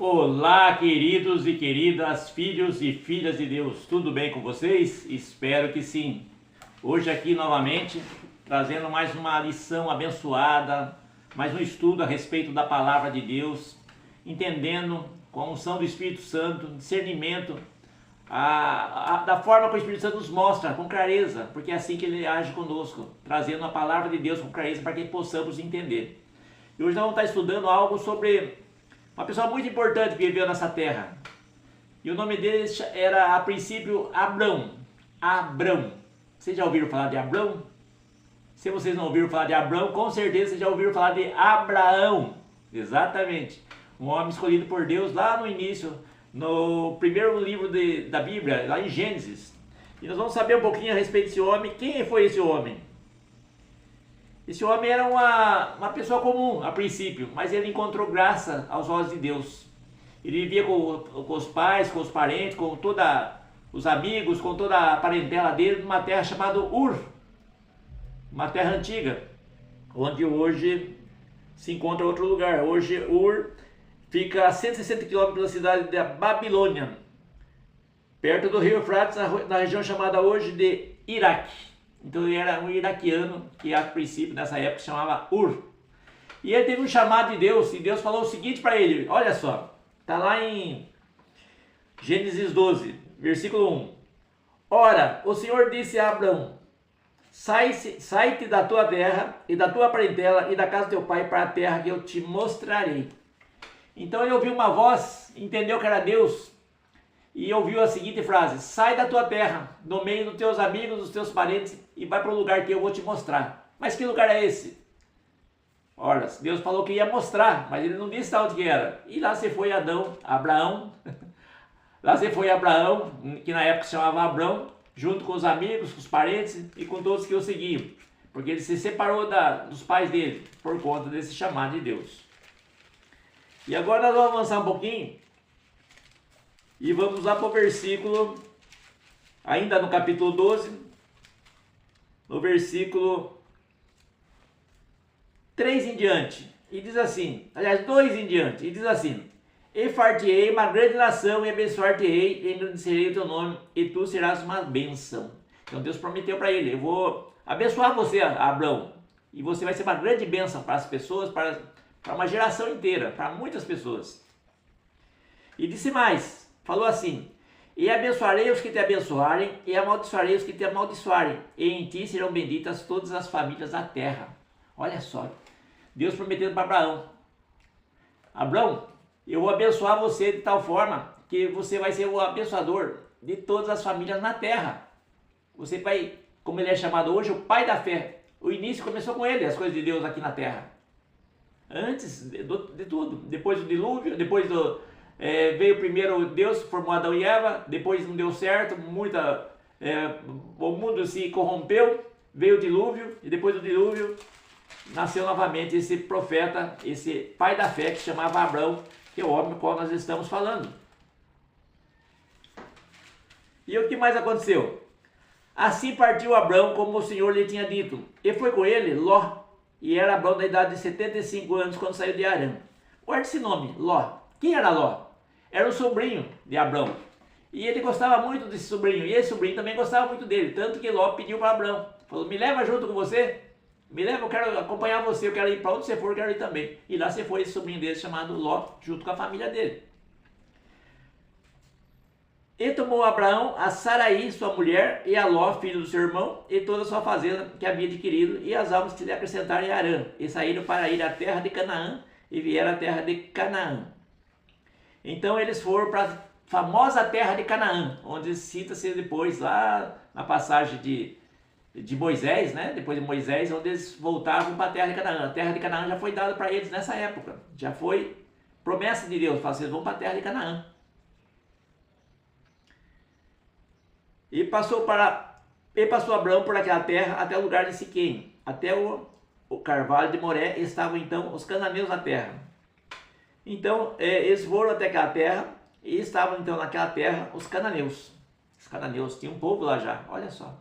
Olá, queridos e queridas, filhos e filhas de Deus, tudo bem com vocês? Espero que sim. Hoje aqui novamente, trazendo mais uma lição abençoada, mais um estudo a respeito da Palavra de Deus, entendendo com a unção do Espírito Santo, discernimento, da forma que o Espírito Santo nos mostra, com clareza, porque é assim que Ele age conosco, trazendo a Palavra de Deus com clareza para que possamos entender. E hoje nós vamos estar estudando algo sobre uma pessoa muito importante que viveu nessa terra. E o nome dele era, a princípio, Abrão. Abrão. Vocês já ouviram falar de Abrão? Se vocês não ouviram falar de Abrão, com certeza vocês já ouviram falar de Abraão. Exatamente. Um homem escolhido por Deus lá no início, no primeiro livro da Bíblia, lá em Gênesis. E nós vamos saber um pouquinho a respeito desse homem. Quem foi esse homem? Esse homem era uma pessoa comum a princípio, mas ele encontrou graça aos olhos de Deus. Ele vivia com os pais, com os parentes, com todos os amigos, com toda a parentela dele, numa terra chamada Ur, uma terra antiga, onde hoje se encontra outro lugar. Hoje Ur fica a 160 quilômetros da cidade da Babilônia, perto do rio Eufrates, na região chamada hoje de Iraque. Então ele era um iraquiano que a princípio nessa época se chamava Ur. E ele teve um chamado de Deus, e Deus falou o seguinte para ele, olha só, está lá em Gênesis 12, versículo 1. Ora, o Senhor disse a Abrão, sai-te da tua terra e da tua parentela e da casa do teu pai para a terra que eu te mostrarei. Então ele ouviu uma voz, entendeu que era Deus, e ouviu a seguinte frase, sai da tua terra, no meio dos teus amigos, dos teus parentes, e vai para o lugar que eu vou te mostrar. Mas que lugar é esse? Ora, Deus falou que ia mostrar, mas ele não disse onde que era. E lá se foi Abraão, lá se foi Abraão, que na época se chamava Abrão, junto com os amigos, com os parentes e com todos que o seguiam. Porque ele se separou dos pais dele, por conta desse chamado de Deus. E agora nós vamos avançar um pouquinho, e vamos lá para o versículo, ainda no capítulo 12, no versículo 3 em diante. E diz assim, aliás, 2 em diante, e diz assim, e far-te-ei uma grande nação, e abençoar-te-ei, e engrandecerei o teu nome, e tu serás uma bênção. Então Deus prometeu para ele, eu vou abençoar você, Abrão, e você vai ser uma grande bênção para as pessoas, para uma geração inteira, para muitas pessoas. E disse mais, falou assim, e abençoarei os que te abençoarem, e amaldiçoarei os que te amaldiçoarem, e em ti serão benditas todas as famílias da terra. Olha só, Deus prometendo para Abraão, Abraão, eu vou abençoar você de tal forma, que você vai ser o abençoador de todas as famílias na terra. Você vai, como ele é chamado hoje, o pai da fé. O início começou com ele, as coisas de Deus aqui na terra. Antes de tudo, depois do dilúvio, veio primeiro Deus, formou Adão e Eva, depois não deu certo, o mundo se corrompeu, veio o dilúvio, e depois do dilúvio nasceu novamente esse profeta, esse pai da fé que se chamava Abrão, que é o homem com o qual nós estamos falando. E o que mais aconteceu? Assim partiu Abrão como o Senhor lhe tinha dito, e foi com ele Ló, e era Abrão da idade de 75 anos quando saiu de Harã. Guarde esse nome, Ló. Quem era Ló? Era o sobrinho de Abrão. E ele gostava muito desse sobrinho. E esse sobrinho também gostava muito dele. Tanto que Ló pediu para Abrão. Falou, me leva junto com você. Me leva, eu quero acompanhar você. Eu quero ir para onde você for, eu quero ir também. E lá se foi esse sobrinho dele chamado Ló, junto com a família dele. E tomou Abraão a Saraí, sua mulher, e a Ló, filho do seu irmão, e toda a sua fazenda que havia adquirido, e as almas que lhe acrescentaram em Harã. E saíram para ir à terra de Canaã, e vieram à terra de Canaã. Então eles foram para a famosa terra de Canaã, onde cita-se depois lá na passagem de Moisés, né? Depois de Moisés, onde eles voltavam para a terra de Canaã. A terra de Canaã já foi dada para eles nessa época, já foi promessa de Deus, vocês vão para a terra de Canaã. E passou Abraão por aquela terra até o lugar de Siquém, até o carvalho de Moré, estavam então os cananeus na terra. Então, eles foram até aquela terra, e estavam então naquela terra os cananeus. Os cananeus tinham um povo lá já, olha só.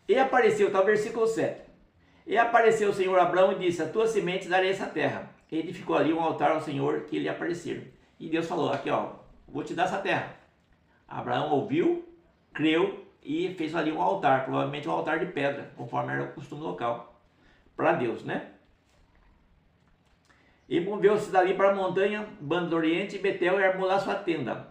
E apareceu, tá o versículo 7. E apareceu o Senhor Abrão e disse, a tua semente darei essa terra. edificou ali um altar ao Senhor que lhe apareceram. E Deus falou, aqui ó, vou te dar essa terra. Abraão ouviu, creu e fez ali um altar, provavelmente um altar de pedra, conforme era o costume local, para Deus, né? E moveu-se dali para a montanha, banda do Oriente, e Betel, e armou lá sua tenda.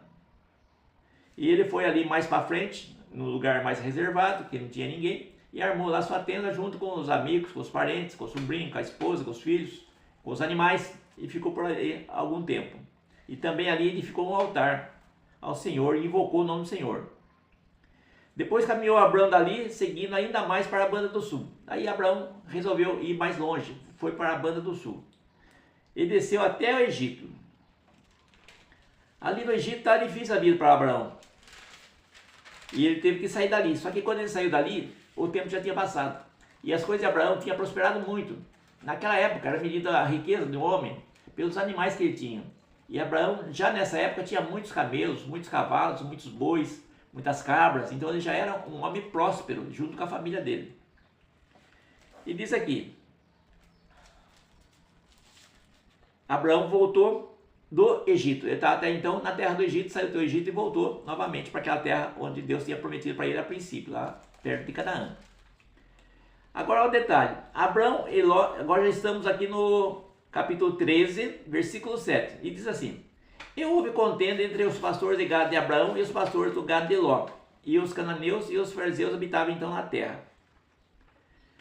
E ele foi ali mais para frente, no lugar mais reservado, que não tinha ninguém, e armou lá sua tenda junto com os amigos, com os parentes, com o sobrinho, com a esposa, com os filhos, com os animais, e ficou por ali algum tempo. E também ali edificou um altar ao Senhor e invocou o nome do Senhor. Depois caminhou Abraão dali, seguindo ainda mais para a banda do sul. Aí Abraão resolveu ir mais longe, foi para a banda do sul. E desceu até o Egito. Ali no Egito está difícil a vida para Abraão. E ele teve que sair dali. Só que quando ele saiu dali, o tempo já tinha passado. E as coisas de Abraão tinham prosperado muito. Naquela época era medida a riqueza do homem pelos animais que ele tinha. E Abraão já nessa época tinha muitos camelos, muitos cavalos, muitos bois, muitas cabras. Então ele já era um homem próspero junto com a família dele. E diz aqui, Abraão voltou do Egito. Ele estava até então na terra do Egito, saiu do Egito e voltou novamente para aquela terra onde Deus tinha prometido para ele a princípio, lá perto de Canaã. Agora o detalhe, Abraão e Ló, agora já estamos aqui no capítulo 13, versículo 7, e diz assim, e houve contenda entre os pastores de gado de Abraão e os pastores do gado de Ló, e os cananeus e os fariseus habitavam então na terra.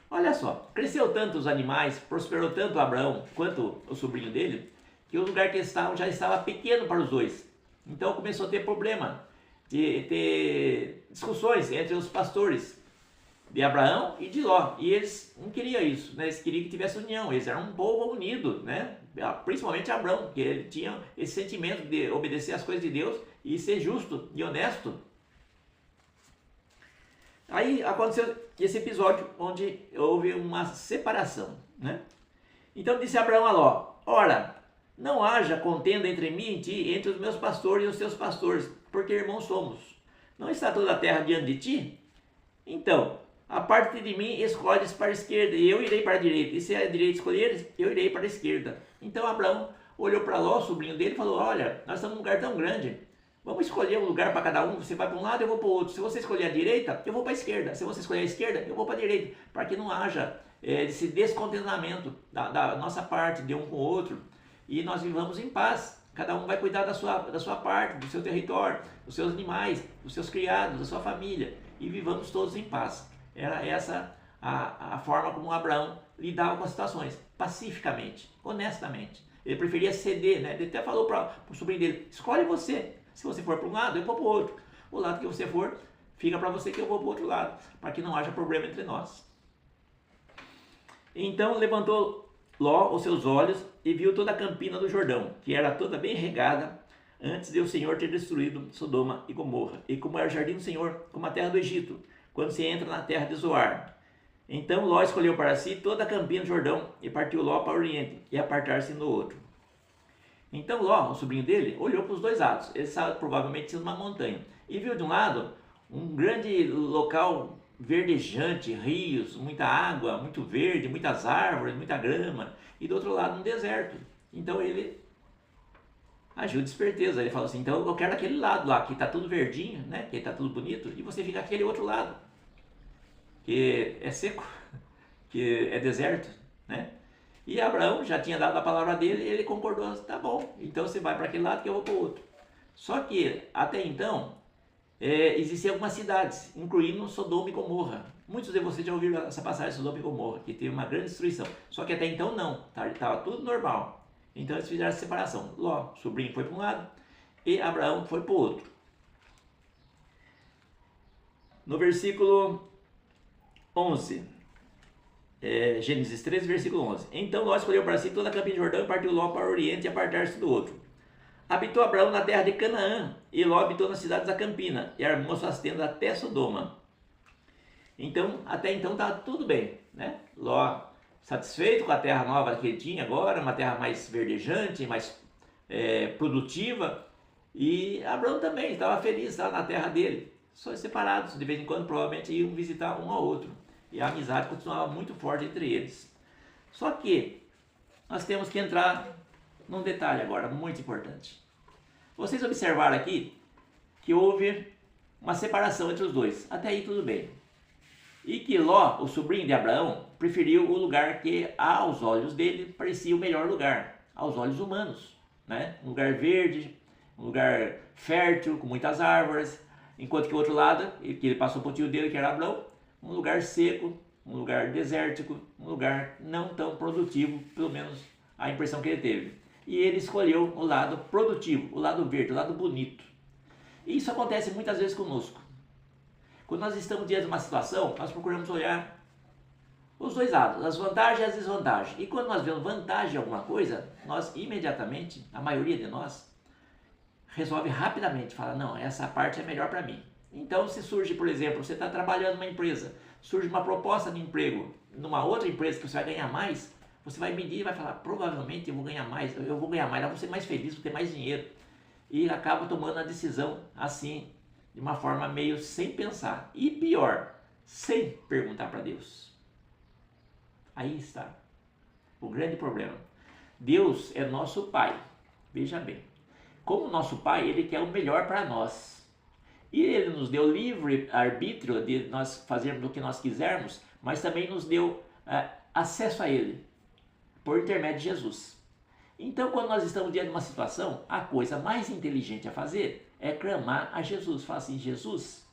Olha só, cresceu tanto os animais, prosperou tanto Abraão quanto o sobrinho dele, que o lugar que eles estavam já estava pequeno para os dois. Então começou a ter problema, de ter discussões entre os pastores de Abraão e de Ló. E eles não queriam isso, né? Eles queriam que tivesse união, eles eram um povo unido, né? Principalmente Abraão, porque ele tinha esse sentimento de obedecer às coisas de Deus e ser justo e honesto. Aí aconteceu esse episódio onde houve uma separação, né? Então disse Abraão a Ló, ora, não haja contenda entre mim e ti, entre os meus pastores e os teus pastores, porque irmãos somos. Não está toda a terra diante de ti? Então, aparte de mim, escolhes para a esquerda, e eu irei para a direita. E se a direita escolheres, eu irei para a esquerda. Então Abraão olhou para Ló, o sobrinho dele, e falou, olha, nós estamos num lugar tão grande, vamos escolher um lugar para cada um, você vai para um lado, eu vou para o outro. Se você escolher a direita, eu vou para a esquerda. Se você escolher a esquerda, eu vou para a direita. Para que não haja esse descontentamento da nossa parte, de um com o outro. E nós vivamos em paz. Cada um vai cuidar da sua parte, do seu território, dos seus animais, dos seus criados, da sua família. E vivamos todos em paz. Era essa a forma como Abraão lidava com as situações. Pacificamente, honestamente. Ele preferia ceder, né? Ele até falou para o sobrinho dele, escolhe você. Se você for para um lado, eu vou para o outro. O lado que você for, fica para você que eu vou para o outro lado. Para que não haja problema entre nós. Então levantou Ló os seus olhos e viu toda a campina do Jordão, que era toda bem regada, antes de o Senhor ter destruído Sodoma e Gomorra, e como era o jardim do Senhor, como a terra do Egito, quando se entra na terra de Zoar. Então Ló escolheu para si toda a campina do Jordão, e partiu Ló para o oriente, e apartar-se no outro. Então Ló, o sobrinho dele, olhou para os dois lados, ele estava provavelmente em uma montanha, e viu de um lado um grande local verdejante, rios, muita água, muito verde, muitas árvores, muita grama, e do outro lado um deserto. Então ele agiu de esperteza, ele falou assim, então eu quero aquele lado lá, que está tudo verdinho, né? Que está tudo bonito, e você fica aquele outro lado, que é seco, que é deserto, né? E Abraão já tinha dado a palavra dele, e ele concordou, tá bom, então você vai para aquele lado que eu vou para o outro. Só que até então existiam algumas cidades, incluindo Sodoma e Gomorra. Muitos de vocês já ouviram essa passagem de Sodoma e Gomorra, que teve uma grande destruição. Só que até então não, estava tudo normal. Então eles fizeram essa separação. Ló, sobrinho, foi para um lado e Abraão foi para o outro. No versículo 11, Gênesis 13, versículo 11. Então Ló escolheu para si toda a campina de Jordão e partiu Ló para o oriente e apartar-se do outro. Habitou Abraão na terra de Canaã, e Ló habitou nas cidades da campina, e armou suas tendas até Sodoma. Então, até então estava tudo bem, né? Ló satisfeito com a terra nova que ele tinha agora, uma terra mais verdejante, mais produtiva, e Abraão também estava feliz, estava na terra dele, só separados, de vez em quando provavelmente iam visitar um ao outro, e a amizade continuava muito forte entre eles. Só que nós temos que entrar num detalhe agora, muito importante. Vocês observaram aqui que houve uma separação entre os dois. Até aí tudo bem. E que Ló, o sobrinho de Abraão, preferiu o lugar que aos olhos dele parecia o melhor lugar, aos olhos humanos, né? Um lugar verde, um lugar fértil, com muitas árvores, enquanto que o outro lado, que ele passou para o tio dele, que era Abraão, um lugar seco, um lugar desértico, um lugar não tão produtivo, pelo menos a impressão que ele teve. E ele escolheu o lado produtivo, o lado verde, o lado bonito. E isso acontece muitas vezes conosco. Quando nós estamos diante de uma situação, nós procuramos olhar os dois lados, as vantagens e as desvantagens. E quando nós vemos vantagem em alguma coisa, nós imediatamente, a maioria de nós, resolve rapidamente, fala, não, essa parte é melhor para mim. Então, se surge, por exemplo, você está trabalhando numa empresa, surge uma proposta de emprego numa outra empresa que você vai ganhar mais, você vai medir e vai falar, provavelmente eu vou ganhar mais, eu vou ser mais feliz, vou ter mais dinheiro. E acaba tomando a decisão assim, de uma forma meio sem pensar. E pior, sem perguntar para Deus. Aí está o grande problema. Deus é nosso Pai, veja bem. Como nosso Pai, Ele quer o melhor para nós. E Ele nos deu livre arbítrio de nós fazermos o que nós quisermos, mas também nos deu acesso a Ele, por intermédio de Jesus. Então, quando nós estamos diante de uma situação, a coisa mais inteligente a fazer é clamar a Jesus. Falar assim, Jesus,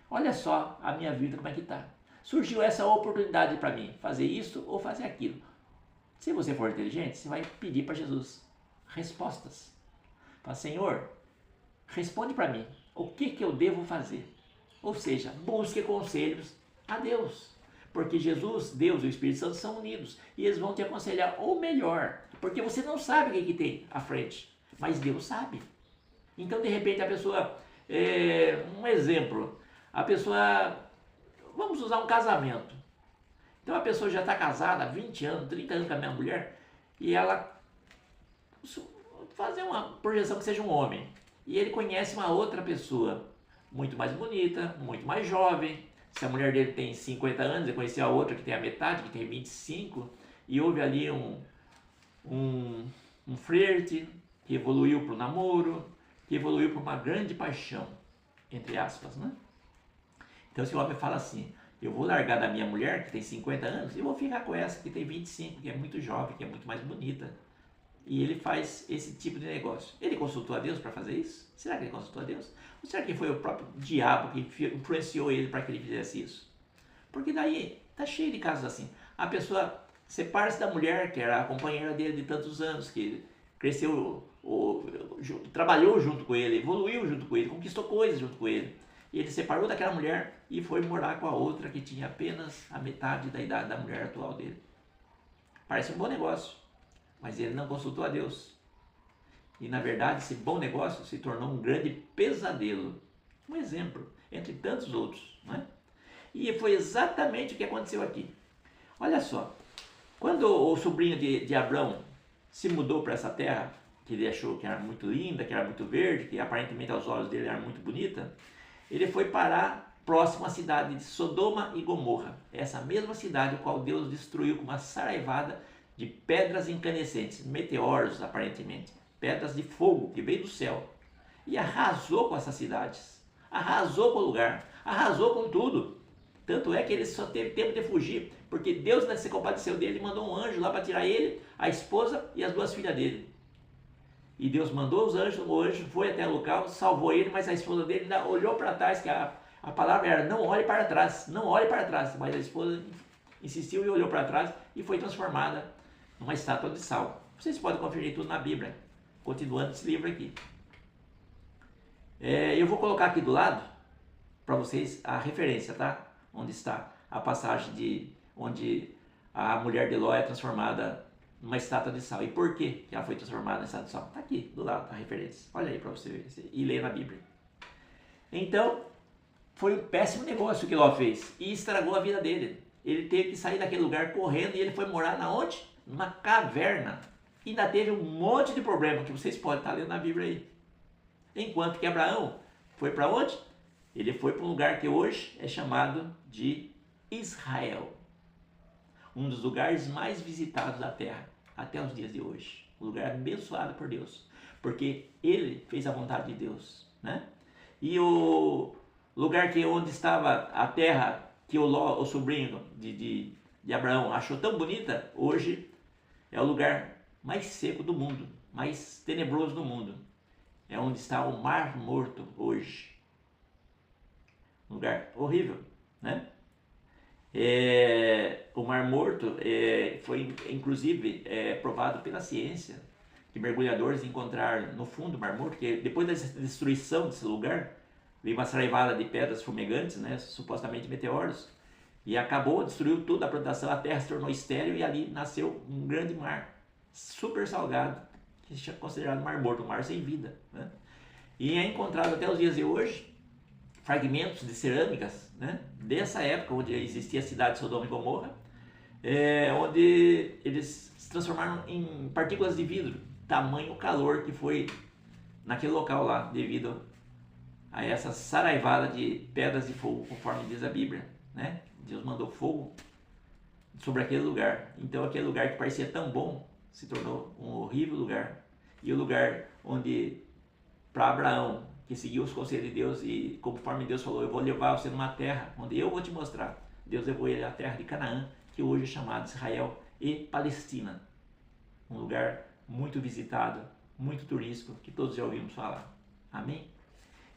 olha só a minha vida como é que está. Surgiu essa oportunidade para mim, fazer isso ou fazer aquilo. Se você for inteligente, você vai pedir para Jesus respostas. Fala, Senhor, responde para mim, o que eu devo fazer? Ou seja, busque conselhos a Deus. Porque Jesus, Deus e o Espírito Santo são unidos e eles vão te aconselhar o melhor. Porque você não sabe o que tem à frente, mas Deus sabe. Então, de repente, a pessoa, um exemplo, a pessoa, vamos usar um casamento. Então, a pessoa já está casada há 20 anos, 30 anos com a minha mulher e ela fazer uma projeção que seja um homem. E ele conhece uma outra pessoa, muito mais bonita, muito mais jovem. Se a mulher dele tem 50 anos, ele conheceu a outra que tem a metade, que tem 25, e houve ali um flerte que evoluiu para o namoro, que evoluiu para uma grande paixão, entre aspas, né? Então, se o homem fala assim, eu vou largar da minha mulher, que tem 50 anos, e vou ficar com essa que tem 25, que é muito jovem, que é muito mais bonita. E ele faz esse tipo de negócio. Ele consultou a Deus para fazer isso? Será que ele consultou a Deus? Ou será que foi o próprio diabo que influenciou ele para que ele fizesse isso? Porque daí está cheio de casos assim. A pessoa separa-se da mulher, que era a companheira dele de tantos anos, que cresceu, trabalhou junto com ele, evoluiu junto com ele, conquistou coisas junto com ele. E ele separou daquela mulher e foi morar com a outra que tinha apenas a metade da idade da mulher atual dele. Parece um bom negócio, mas ele não consultou a Deus. E na verdade esse bom negócio se tornou um grande pesadelo. Um exemplo, entre tantos outros. Não é? E foi exatamente o que aconteceu aqui. Olha só, quando o sobrinho de Abraão se mudou para essa terra, que ele achou que era muito linda, que era muito verde, que aparentemente aos olhos dele era muito bonita, ele foi parar próximo à cidade de Sodoma e Gomorra. Essa mesma cidade, a qual Deus destruiu com uma saraivada de pedras incandescentes, meteoros aparentemente, pedras de fogo que veio do céu, e arrasou com essas cidades, arrasou com o lugar, arrasou com tudo. Tanto é que ele só teve tempo de fugir, porque Deus se compadeceu dele e mandou um anjo lá para tirar ele, a esposa e as duas filhas dele. E Deus mandou os anjos, o anjo foi até o local, salvou ele, mas a esposa dele ainda olhou para trás, que a palavra era, não olhe para trás, não olhe para trás, mas a esposa insistiu e olhou para trás e foi transformada numa estátua de sal. Vocês podem conferir tudo na Bíblia, continuando esse livro aqui. Eu vou colocar aqui do lado, para vocês, a referência, tá? Onde está a passagem de onde a mulher de Ló é transformada numa estátua de sal. E por que ela foi transformada em estátua de sal? Está aqui, do lado, a referência. Olha aí para você ver e ler na Bíblia. Então, foi um péssimo negócio que Ló fez e estragou a vida dele. Ele teve que sair daquele lugar correndo e ele foi morar na onde? Numa caverna. E ainda teve um monte de problema que vocês podem estar lendo na Bíblia aí. Enquanto que Abraão foi para onde? Ele foi para um lugar que hoje é chamado de Israel. Um dos lugares mais visitados da terra. até os dias de hoje. Um lugar abençoado por Deus, porque ele fez a vontade de Deus, né? E o lugar onde estava a terra que o sobrinho de Abraão achou tão bonita, hoje é o lugar mais seco do mundo, mais tenebroso do mundo. É onde está o Mar Morto hoje. Um lugar horrível, né? O Mar Morto foi inclusive provado pela ciência, que mergulhadores encontraram no fundo do Mar Morto, que depois da destruição desse lugar, veio uma saraivada de pedras fumegantes, né, supostamente meteoros, e destruiu tudo, a plantação, a terra se tornou estéril e ali nasceu um grande mar, super salgado, que é considerado Mar Morto, um mar sem vida, né? E é encontrado até os dias de hoje fragmentos de cerâmicas, né, dessa época onde existia a cidade de Sodoma e Gomorra, onde eles se transformaram em partículas de vidro, tamanho calor que foi naquele local lá, devido a essa saraivada de pedras de fogo, conforme diz a Bíblia, né? Deus mandou fogo sobre aquele lugar. Então aquele lugar que parecia tão bom se tornou um horrível lugar. E o lugar onde, para Abraão, que seguiu os conselhos de Deus e conforme Deus falou, eu vou levar você numa terra onde eu vou te mostrar. Deus levou ele à terra de Canaã, que hoje é chamada Israel e Palestina. Um lugar muito visitado, muito turístico, que todos já ouvimos falar. Amém?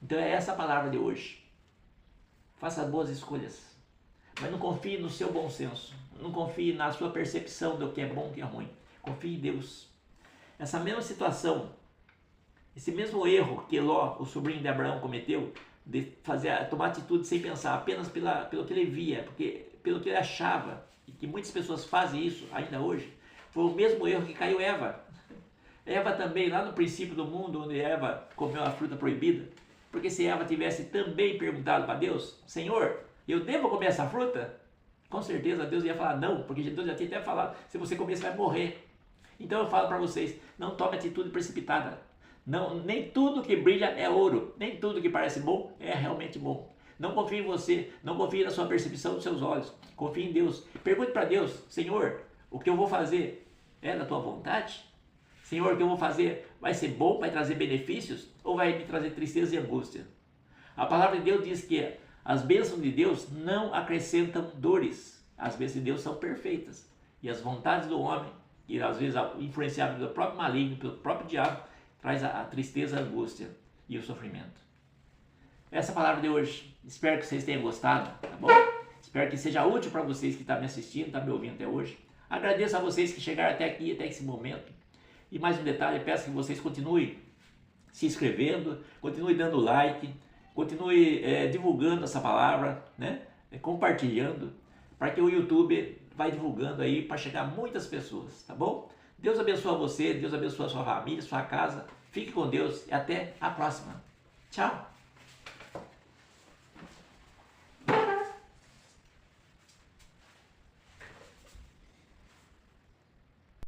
Então é essa a palavra de hoje. Faça boas escolhas, mas não confie no seu bom senso, não confie na sua percepção do que é bom e o que é ruim. Confie em Deus. Essa mesma situação, esse mesmo erro que Ló, o sobrinho de Abraão, cometeu, de tomar atitude sem pensar, apenas pelo que ele via, pelo que ele achava, e que muitas pessoas fazem isso ainda hoje, foi o mesmo erro que caiu Eva. Eva também, lá no princípio do mundo, onde Eva comeu a fruta proibida, porque se Eva tivesse também perguntado para Deus, Senhor, eu devo comer essa fruta? Com certeza Deus ia falar não, porque Deus já tinha até falado, se você comer você vai morrer. Então eu falo para vocês, não tome atitude precipitada. Não, nem tudo que brilha é ouro, nem tudo que parece bom é realmente bom. Não confie em você, não confie na sua percepção dos seus olhos, confie em Deus. Pergunte para Deus, Senhor, o que eu vou fazer é da tua vontade? Senhor, o que eu vou fazer vai ser bom, vai trazer benefícios ou vai me trazer tristeza e angústia? A palavra de Deus diz que as bênçãos de Deus não acrescentam dores. As bênçãos de Deus são perfeitas. E as vontades do homem, que às vezes influenciado pelo próprio maligno, pelo próprio diabo, traz a tristeza, a angústia e o sofrimento. Essa palavra de hoje, espero que vocês tenham gostado, tá bom? Espero que seja útil para vocês que estão me assistindo, estão me ouvindo até hoje. Agradeço a vocês que chegaram até aqui, até esse momento. E mais um detalhe, peço que vocês continuem se inscrevendo, continuem dando like, continue divulgando essa palavra, né? Compartilhando, para que o YouTube vai divulgando aí para chegar a muitas pessoas, tá bom? Deus abençoe você, Deus abençoe a sua família, sua casa. Fique com Deus e até a próxima. Tchau!